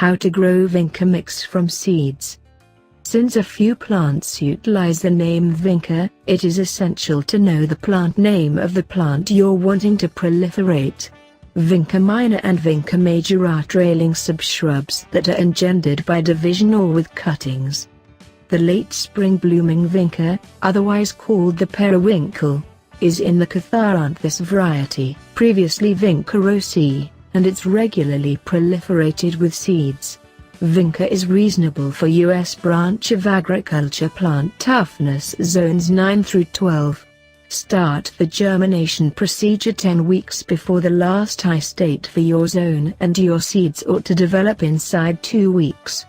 How to grow Vinca Mix from Seeds. Since a few plants utilize the name Vinca, it is essential to know the plant name of the plant you're wanting to proliferate. Vinca minor and Vinca major are trailing subshrubs that are engendered by division or with cuttings. The late spring blooming Vinca, otherwise called the periwinkle, is in the Catharanthus variety, previously Vinkorosae, and it's regularly proliferated with seeds. Vinca is reasonable for U.S. branch of agriculture plant toughness zones 9 through 12. Start the germination procedure 10 weeks before the last high state for your zone, and your seeds ought to develop inside 2 weeks.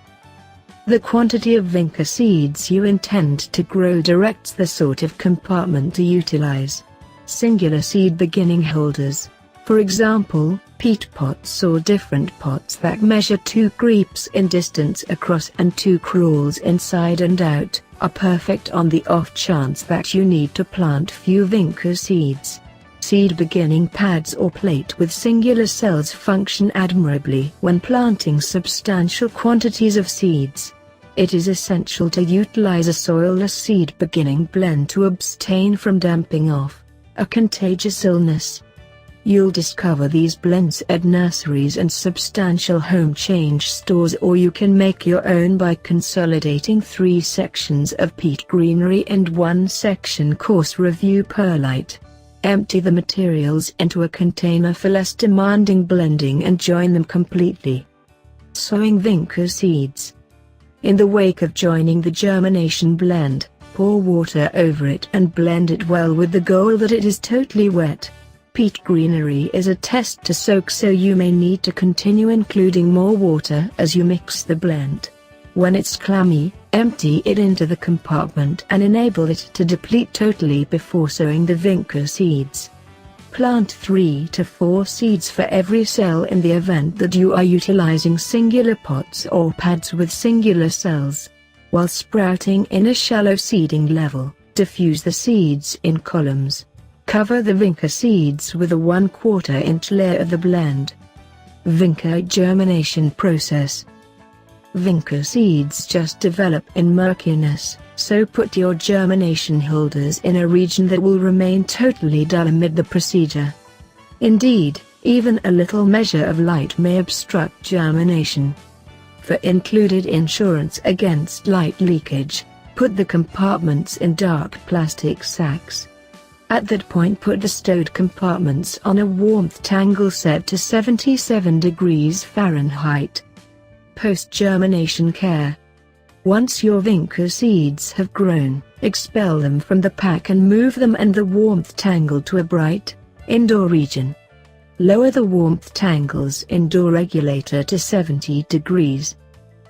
The quantity of Vinca seeds you intend to grow directs the sort of compartment to utilize. Singular seed beginning holders, for example, peat pots or different pots that measure 2 creeps in distance across and 2 crawls inside and out, are perfect on the off chance that you need to plant few Vinca seeds. Seed beginning pads or plate with singular cells function admirably when planting substantial quantities of seeds. It is essential to utilize a soilless seed beginning blend to abstain from damping off, a contagious illness. You'll discover these blends at nurseries and substantial home change stores, or you can make your own by consolidating 3 sections of peat greenery and 1 section coarse review perlite. Empty the materials into a container for less demanding blending and join them completely. Sowing Vinca seeds. In the wake of joining the germination blend, pour water over it and blend it well with the goal that it is totally wet. Peat greenery is a test to soak, so you may need to continue including more water as you mix the blend. When it's clammy, empty it into the compartment and enable it to deplete totally before sowing the Vinca seeds. Plant 3 to 4 seeds for every cell in the event that you are utilizing singular pots or pads with singular cells. While sprouting in a shallow seeding level, diffuse the seeds in columns. Cover the Vinca seeds with a 1/4 inch layer of the blend. Vinca germination process. Vinca seeds just develop in murkiness, so put your germination holders in a region that will remain totally dull amid the procedure. Indeed, even a little measure of light may obstruct germination. For included insurance against light leakage, put the compartments in dark plastic sacks. At that point, put the stowed compartments on a warmth angle set to 77 degrees Fahrenheit. Post-germination care. Once your Vinca seeds have grown, expel them from the pack and move them and the warmth angle to a bright, indoor region. Lower the warmth angle's indoor regulator to 70 degrees.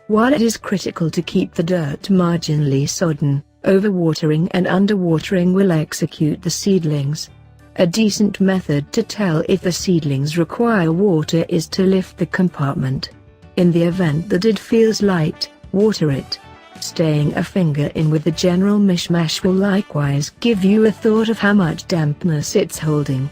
While it is critical to keep the dirt marginally sodden, overwatering and underwatering will execute the seedlings. A decent method to tell if the seedlings require water is to lift the compartment. In the event that it feels light, water it. Staying a finger in with the general mishmash will likewise give you a thought of how much dampness it's holding.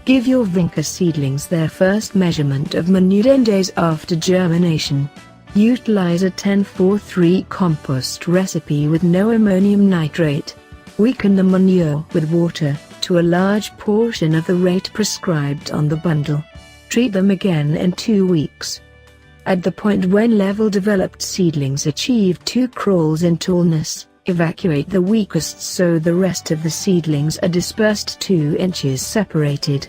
Give your Vinca seedlings their first measurement of manure 10 days after germination. Utilize a 10-4-3 compost recipe with no ammonium nitrate. Weaken the manure with water, to a large portion of the rate prescribed on the bundle. Treat them again in 2 weeks. At the point when level developed seedlings achieve 2 crawls in tallness, evacuate the weakest so the rest of the seedlings are dispersed 2 inches separated.